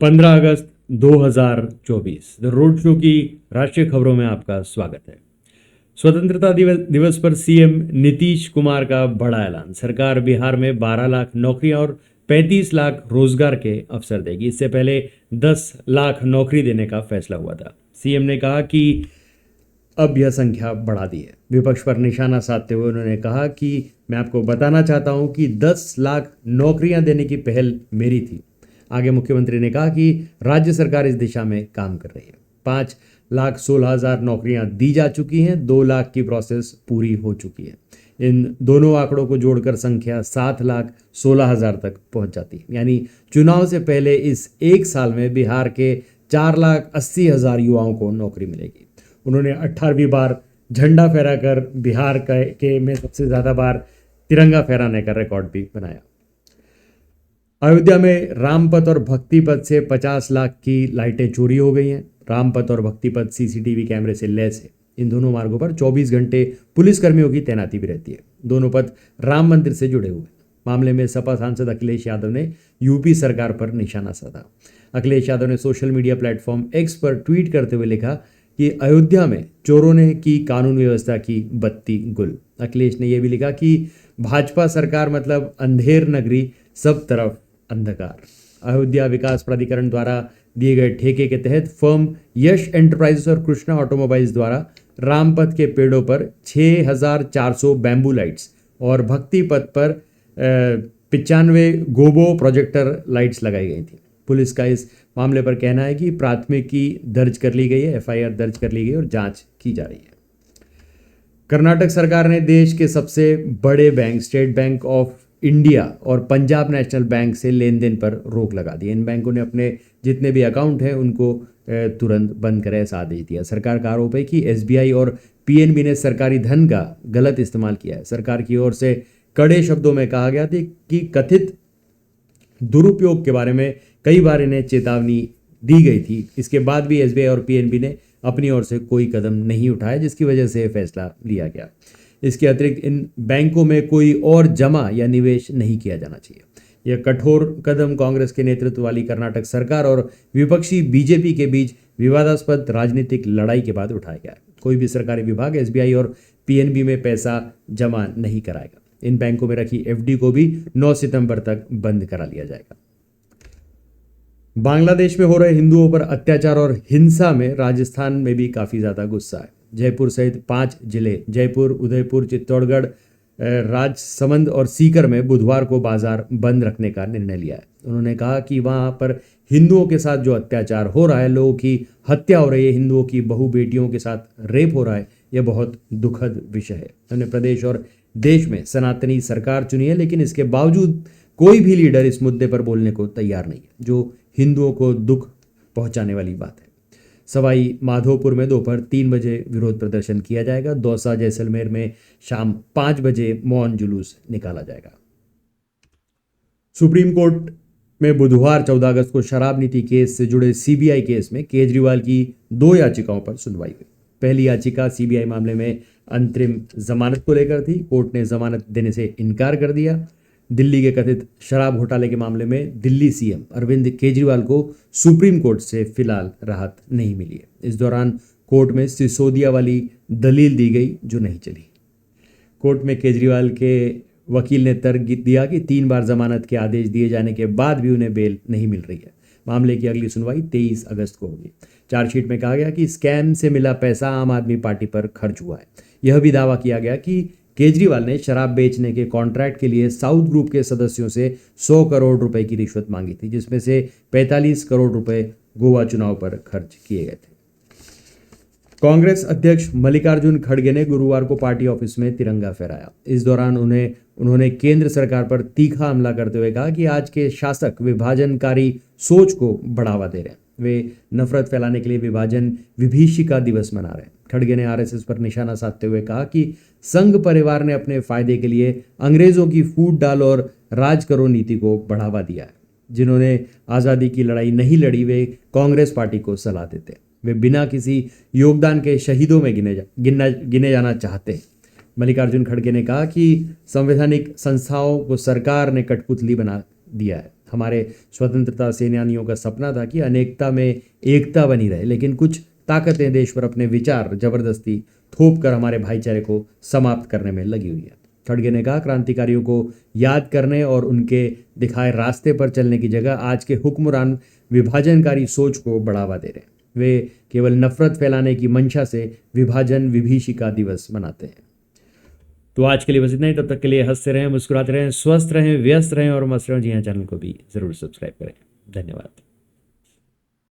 15 August 2024 the road show की राष्ट्रीय खबरों में आपका स्वागत है। स्वतंत्रता दिवस पर सीएम नीतीश कुमार का बड़ा ऐलान। सरकार बिहार में 12 लाख नौकरियां और 35 लाख रोजगार के अवसर देगी। इससे पहले 10 लाख नौकरी देने का फैसला हुआ था। सीएम ने कहा कि अब यह संख्या बढ़ा दी है। विपक्ष पर निशाना साधते हुए उन्होंने कहा कि मैं आपको बताना चाहता हूं कि 10 लाख नौकरियां देने की पहल मेरी थी। आगे मुख्यमंत्री ने कहा कि राज्य सरकार इस दिशा में काम कर रही है। 5,16,000 नौकरियां दी जा चुकी हैं। 2 लाख की प्रोसेस पूरी हो चुकी है। इन दोनों आंकड़ों को जोड़कर संख्या 7,16,000 तक पहुंच जाती है। यानी चुनाव से पहले इस एक साल में बिहार के 4,80,000 युवाओं को नौकरी मिलेगी। उन्होंने 18वीं बार झंडा फहराकर बिहार के में सबसे ज़्यादा बार तिरंगा फहराने का रिकॉर्ड भी बनाया। अयोध्या में रामपथ और भक्तिपथ से 50 लाख की लाइटें चोरी हो गई हैं। रामपथ और भक्तिपथ सीसीटीवी कैमरे से लैस है। इन दोनों मार्गों पर 24 घंटे पुलिसकर्मियों की तैनाती भी रहती है। दोनों पथ राम मंदिर से जुड़े हुए हैं। मामले में सपा सांसद अखिलेश यादव ने यूपी सरकार पर निशाना साधा। अखिलेश यादव ने सोशल मीडिया प्लेटफॉर्म एक्स पर ट्वीट करते हुए लिखा कि अयोध्या में चोरों ने की कानून व्यवस्था की बत्ती गुल। अखिलेश ने यह भी लिखा कि भाजपा सरकार मतलब अंधेर नगरी, सब तरफ अंधकार। अयोध्या विकास प्राधिकरण द्वारा दिए गए ठेके के तहत फर्म यश एंटरप्राइजेस और कृष्णा ऑटोमोबाइल्स द्वारा रामपथ के पेड़ों पर 6,400 बैम्बू लाइट्स और भक्ति पथ पर 95 गोबो प्रोजेक्टर लाइट्स लगाई गई थी। पुलिस का इस मामले पर कहना है कि प्राथमिकी दर्ज कर ली गई है, एफआईआर दर्ज कर ली गई और जांच की जा रही है। कर्नाटक सरकार ने देश के सबसे बड़े bank state bank of India और पंजाब नेशनल बैंक से लेन देन पर रोक लगा दी। इन बैंकों ने अपने जितने भी अकाउंट हैं उनको तुरंत बंद करें ऐसा आदेश दिया। सरकार का आरोप है कि एसबीआई और पीएनबी ने सरकारी धन का गलत इस्तेमाल किया है। सरकार की ओर से कड़े शब्दों में कहा गया था कि कथित दुरुपयोग के बारे में कई बार इन्हें चेतावनी दी गई थी। इसके बाद भी एसबीआई और पीएनबी ने अपनी ओर से कोई कदम नहीं उठाया, जिसकी वजह से फैसला लिया गया। इसके अतिरिक्त इन बैंकों में कोई और जमा या निवेश नहीं किया जाना चाहिए। यह कठोर कदम कांग्रेस के नेतृत्व वाली कर्नाटक सरकार और विपक्षी बीजेपी के बीच विवादास्पद राजनीतिक लड़ाई के बाद उठाया गया है। कोई भी सरकारी विभाग एसबीआई और पीएनबी में पैसा जमा नहीं कराएगा। इन बैंकों में रखी एफडी को भी 9 सितंबर तक बंद करा लिया जाएगा। बांग्लादेश में हो रहे हिंदुओं पर अत्याचार और हिंसा में राजस्थान में भी काफी ज्यादा गुस्सा है। जयपुर सहित 5 जिले जयपुर, उदयपुर, चित्तौड़गढ़, राजसमंद और सीकर में बुधवार को बाजार बंद रखने का निर्णय लिया है। उन्होंने कहा कि वहां पर हिंदुओं के साथ जो अत्याचार हो रहा है, लोगों की हत्या हो रही है, हिंदुओं की बहु बेटियों के साथ रेप हो रहा है, यह बहुत दुखद विषय है। उन्होंने प्रदेश और देश में सनातनी सरकार चुनी है, लेकिन इसके बावजूद कोई भी लीडर इस मुद्दे पर बोलने को तैयार नहीं है, जो हिंदुओं को दुख पहुंचाने वाली बात है। सवाई माधोपुर में दोपहर 3 बजे विरोध प्रदर्शन किया जाएगा। दौसा जैसलमेर में शाम 5 बजे मौन जुलूस निकाला जाएगा। सुप्रीम कोर्ट में बुधवार 14 अगस्त को शराब नीति केस से जुड़े सीबीआई केस में केजरीवाल की 2 याचिकाओं पर सुनवाई हुई। पहली याचिका सीबीआई मामले में अंतरिम जमानत को लेकर थी। कोर्ट ने जमानत देने से इनकार कर दिया। दिल्ली के कथित शराब घोटाले के मामले में दिल्ली सीएम अरविंद केजरीवाल को सुप्रीम कोर्ट से फिलहाल राहत नहीं मिली है। इस दौरान कोर्ट में सिसोदिया वाली दलील दी गई जो नहीं चली। कोर्ट में केजरीवाल के वकील ने तर्क दिया कि 3 बार जमानत के आदेश दिए जाने के बाद भी उन्हें बेल नहीं मिल रही है। मामले की अगली सुनवाई 23 अगस्त को होगी। चार्जशीट में कहा गया कि स्कैम से मिला पैसा आम आदमी पार्टी पर खर्च हुआ है। यह भी दावा किया गया कि केजरीवाल ने शराब बेचने के कॉन्ट्रैक्ट के लिए साउथ ग्रुप के सदस्यों से 100 करोड़ रुपए की रिश्वत मांगी थी, जिसमें से 45 करोड़ रुपए गोवा चुनाव पर खर्च किए गए थे। कांग्रेस अध्यक्ष मल्लिकार्जुन खड़गे ने गुरुवार को पार्टी ऑफिस में तिरंगा फहराया। इस दौरान उन्होंने केंद्र सरकार पर तीखा हमला करते हुए कहा कि आज के शासक विभाजनकारी सोच को बढ़ावा दे रहे हैं। वे नफरत फैलाने के लिए विभाजन विभीषिका दिवस मना रहे हैं। खड़गे ने आरएसएस पर निशाना साधते हुए कहा कि संघ परिवार ने अपने फायदे के लिए अंग्रेजों की फूट डालो और राज करो नीति को बढ़ावा दिया है। जिन्होंने आज़ादी की लड़ाई नहीं लड़ी, वे कांग्रेस पार्टी को सलाह देते। वे बिना किसी योगदान के शहीदों में गिने जाना चाहते हैं। मल्लिकार्जुन खड़गे ने कहा कि संवैधानिक संस्थाओं को सरकार ने कठपुतली बना दिया है। हमारे स्वतंत्रता सेनानियों का सपना था कि अनेकता में एकता बनी रहे, लेकिन कुछ ताकतें देश पर अपने विचार जबरदस्ती थोप कर हमारे भाईचारे को समाप्त करने में लगी हुई है। खड़गे ने कहा, क्रांतिकारियों को याद करने और उनके दिखाए रास्ते पर चलने की जगह आज के हुक्मरान विभाजनकारी सोच को बढ़ावा दे रहे हैं। वे केवल नफरत फैलाने की मंशा से विभाजन विभीषिका दिवस मनाते हैं। तो आज के लिए बस इतना ही। तब तक के लिए हंसते रहें, मुस्कुराते रहें, स्वस्थ रहें, व्यस्त रहें और मस्त रहें। जी हाँ, चैनल को भी ज़रूर सब्सक्राइब करें। धन्यवाद।